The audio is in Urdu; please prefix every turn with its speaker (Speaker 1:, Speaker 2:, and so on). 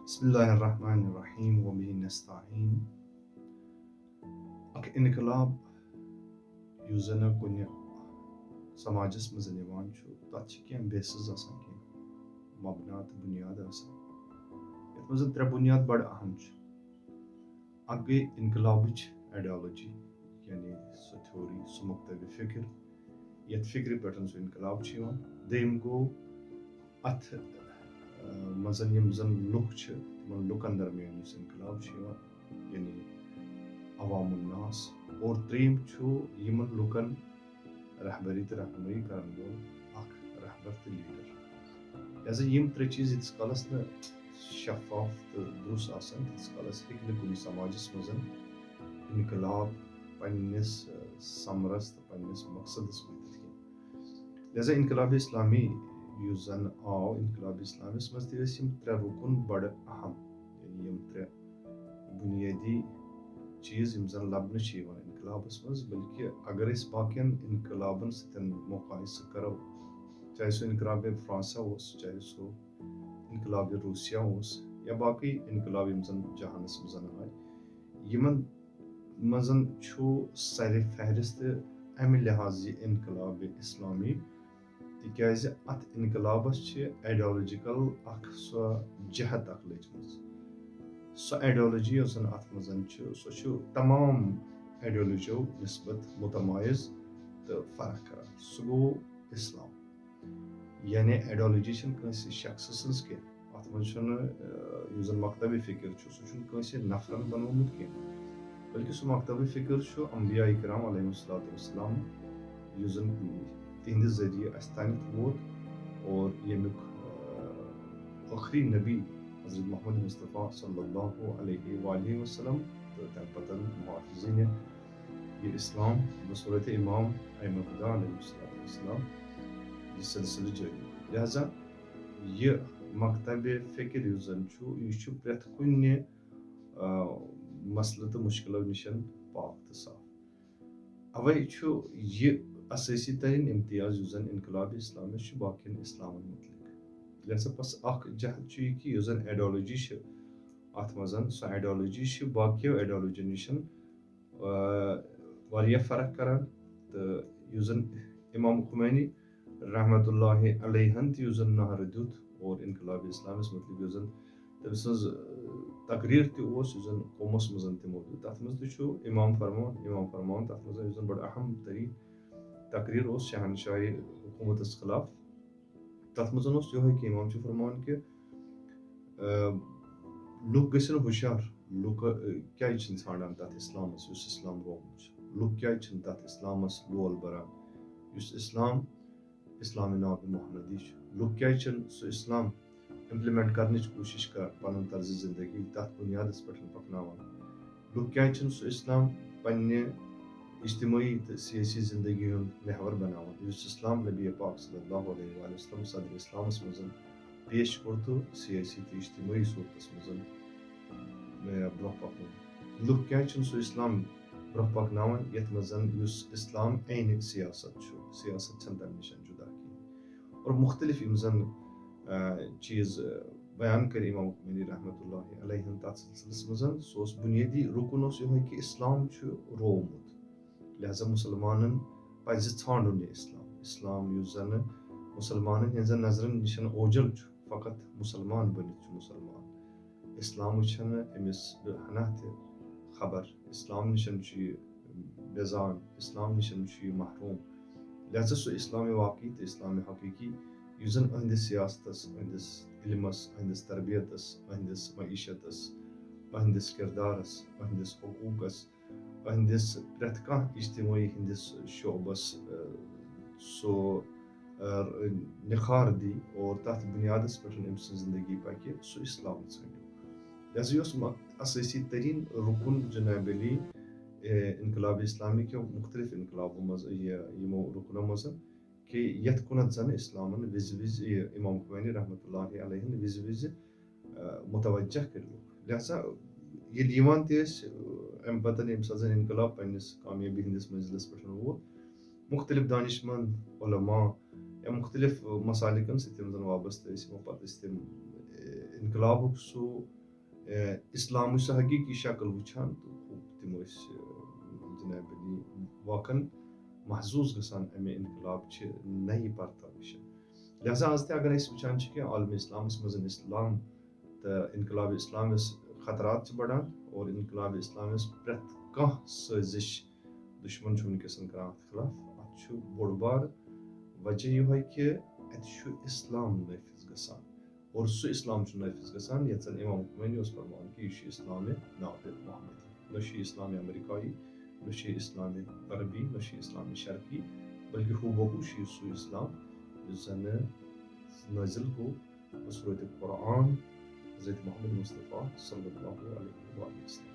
Speaker 1: بسم الله الرحمن الرحيم وبه نستعين. اک انقلاب یُس زن کُنہِ سماجس منٛز یِوان چھُ تتھ چھِ کینٛہہ بیسز آسان، کینٛہہ مبنا تہٕ بُنیاد آسان، یتھ منٛز ترٛےٚ بُنیاد بڑٕ اہم چھِ. اکھ گٔے انقلابٕچ ایڈیالوجی، یعنی سۄ تھیوری، سُہ مختلف فکر یتھ فکرِ پٮ۪ٹھ سُہ انقلاب چھُ یِوان. دوٚیِم گوٚو اتھ منٛز یِم زن لُکھ چھِ تِمن لُکن درمیان یُس انقلاب چھُ یِوان، یعنی عوام الناس. اور ترٛیٚیِم چھُ یِمن لُکن رہبری تہٕ رہنمٲیی کرن وول اکھ رہبر تہٕ لیڈر. لہذا یِم ترٛےٚ چیٖز ییٖتِس کالس نہٕ شفاف تہٕ دُرُس آسن تیٖتِس کالس ہیٚکہِ نہٕ کُنہِ سماجس منٛز انقلاب پننِس ثمرس تہٕ پننِس مقصدس وٲتِتھ کینٛہہ. لہذا انقلاب اسلامی یُس زن آو، انقلاب اسلامس منٛز تہِ ٲسۍ یِم ترٛےٚ رُکُن بڑٕ اہم، یعنی یِم ترٛےٚ بُنیٲدی چیٖز یِم زن لبنہٕ چھِ یِوان انقلابس منٛز. بلکہِ اگر أسۍ باقین انقلابن سۭتۍ مُقایسہٕ کرو، چاہے سُہ انقلاب فرانسا اوس، چاہے سُہ انقلاب روسیا اوس، یا باقٕے انقلاب یِم زن جہانس منٛز آے، یِمن منٛز چھُ سرِ فہرست امہِ لحاظ یہِ انقلاب اسلامی تِکیازِ اتھ انقلابس چھِ ایڈیالوجیکل اکھ سۄ جہت اکھ لٔجمٕژ. سۄ ایڈیالوجی یۄس زن اتھ منٛز چھِ، سۄ چھُ تمام ایڈیالوجیو نسبت متمایز تہٕ فرق کران. سُہ گوٚو اسلام. یعنی ایڈیالوجی چھنہٕ کٲنٛسہِ شخص سٕنٛز کینٛہہ، اتھ منٛز چھُنہٕ یُس زن مکتبِ فکر چھُ سُہ چھُنہٕ کٲنٛسہِ نفرن بنومُت کینٛہہ، بلکہِ سُہ مکتبِ فکر چھُ انبیاء کرام علیہم الصلوۃ والسلام یُس زن تِہنٛدِ ذٔریعہٕ اسہِ تانٮ۪تھ ووت. اور ییٚمیُک ٲخری نبی حضرت محمد مصطفیٰ صلی اللہ علیہ وآلہ وسلم تہٕ تمہِ پتہٕ محافظین یہِ اسلام بصورت امام ائمہ خدا علیہ الصلوۃ والسلام یہِ سلسلہٕ جٲری. لہذا یہِ مکتبِ فکر یُس زن چھُ، یہِ چھُ پرٛٮ۪تھ کُنہِ مسلہٕ تہٕ مُشکلو نِشن پاک تہٕ صاف. اوے چھُ یہِ اسٲسی ترین امتیاز یُس زن انقلاب اسلامس چھُ باقین اسلامن متعلق. لہذا بس اکھ جہت چھُ یہِ کہِ یُس زن ایڈیالوجی چھِ اتھ منٛز، سۄ ایڈیالوجی چھِ باقیو ایڈیالوجیو نِشن واریاہ فرق کران. تہٕ یُس زن امام خمینی رحمتہ اللہ علیہن تہِ یُس زن نعرٕ دیُت اور انقلاب اسلامس متعلق یُس زن تٔمۍ سٕنٛز تقریر تہِ اوس، یُس زن قومس منٛز تِمو دیُت، تتھ منٛز تہِ چھُ امام فرمان تتھ منٛز یُس زن بڑٕ اہم تریٖن تقریر اوس شہنشاہی حکوٗمتس خلاف. تتھ منٛز اوس یِہوے کہِ امام چھُ فرماوان کہِ لُکھ گٔژھِنۍ ہُشیار، لُکھ کیازِ چھِنہٕ ژھانڈان تتھ اسلامس یُس اسلام گوٚمُت چھُ، لُکھ کیازِ چھِنہٕ تتھ اسلامس لول بران یُس اسلامِ ناب محمدی چھُ، لُکھ کیازِ چھِنہٕ سُہ اسلام امپلمنٹ کرنٕچ کوٗشش کران، پنُن طرزِ زندگی تتھ بُنیادس پٮ۪ٹھ پکناوان، لُکھ کیازِ چھِنہٕ سُہ اسلام پننہِ اجتمٲعی تہٕ سیٲسی زندگی ہُنٛد محور بناوان یُس اسلام نبی پاک صلی اللہ علیہ وآلہ وسلم صدر اسلامس منٛز پیش کوٚر تہٕ سیٲسی تہٕ اجتمٲعی صوٗرتس منٛز برونٛہہ پکنوو. لُکھ کیازِ چھِنہٕ سُہ اسلام برونٛہہ پکناوان یتھ منٛز یُس اسلام عینٕکۍ سیاست چھُ، سیاست چھنہٕ تمہِ نِش جدا کینٛہہ. اور مختلف یِم زن چیٖز بیان کٔرۍ امام خمینی رحمتہ اللہ علیہن تتھ سلسلس منٛز. سُہ اوس بُنیٲدی رُکُن اوس یِہوے کہِ اسلام چھُ روومُت، لہذا مُسلمانن پزِ ژھانڈُن یہِ اسلام یُس زن مُسلمانن ہٕنٛزن نظرن نِش اوجل چھُ. فقط مُسلمان بٔنِتھ چھُ مُسلمان، اسلامٕچ چھنہٕ أمِس ہنا تہِ خبر، اسلام نِشن چھُ یہِ بیزان، اسلام نِشن چھُ یہِ محروم. لہذا سُہ اسلامِ واقعی تہٕ اسلامِ حقیٖقی یُس زن أہنٛدِس سیاستس، أہنٛدِس علمس، أہنٛدِس تربیتس، أہنٛدِس معیشتس، أہنٛدِس کردارس، أہنٛدِس حقوٗقس، أہنٛدِس پرٛٮ۪تھ کانٛہہ اجتمٲعی ہٕنٛدِس شعبس سُہ نِخار دی اور تتھ بُنیادس پٮ۪ٹھ أمۍ سٕنٛز زندگی پکہِ، سُہ اسلام ژھٲنٛڈِو. لہذا یہِ اوس اسٲسی تریٖن رُکُن جناب علی انقلاب اسلامی کیو مختلف انقلابو منٛز یِمو رُکنو منٛز کہِ یتھ کُنتھ زن اسلامن وِزِ وِزِ امام خمینی رحمتہ اللہ علیہن وِزِ وِزِ متوجہ کٔرۍ لُکھ. لہذا ییٚلہِ یِوان تہِ ٲسۍ امہِ پتہٕ ییٚمہِ ساتہٕ زن انقلاب پننِس کامیٲبی ہٕنٛدِس منزلس پٮ۪ٹھ ووت، مختلف دانشمند علما یا مختلف مسالکن سۭتۍ یِم زن وابستہٕ ٲسۍ یِمو پتہٕ ٲسۍ تِم انقلابُک سُہ اِسلامٕچ سۄ حقیٖقی شکل وٕچھان تہٕ تِم ٲسۍ جناب علی واقعن محظوٗظ گژھان اَمہِ انقلابچہِ نَیہِ پرتاوشہِ لہذا آز تہِ اگر أسۍ وٕچھان چھِ کہِ عالمہِ اِسلامَس منٛز اِسلام تہٕ انقلابِ اِسلامَس خطرات چھِ بڑان اور انقلابِ اِسلامَس پرٛٮ۪تھ کانٛہہ سٲزِش دُشمن چھُ وٕنکٮ۪سن کران اَتھ خٕلاف اَتھ چھُ بوٚڑ بار وجہ یِہوٚے کہِ اَتہِ چھُ اِسلام نٲفِظ گژھان اور سُہ اِسلام چھُ نٲفِظ گژھان یَتھ زن اِمام خمینی اوس فرماوان کہِ یہِ چھُ اِسلامِ نابِ محمدی نہ چھُ یہِ اِسلامِ امریکایی نہ چھُ یہِ اِسلامِ غربی نہ چھُ یہِ اِسلامِ شرقی بلکہِ ہوٗ بہوٗ چھُ یہِ سُہ اِسلام یُس زنہٕ نٲزِل گوٚو بصوٗرتِ قرآن حضرت محمد مصطفیٰ صلی اللہ علیہ وسلم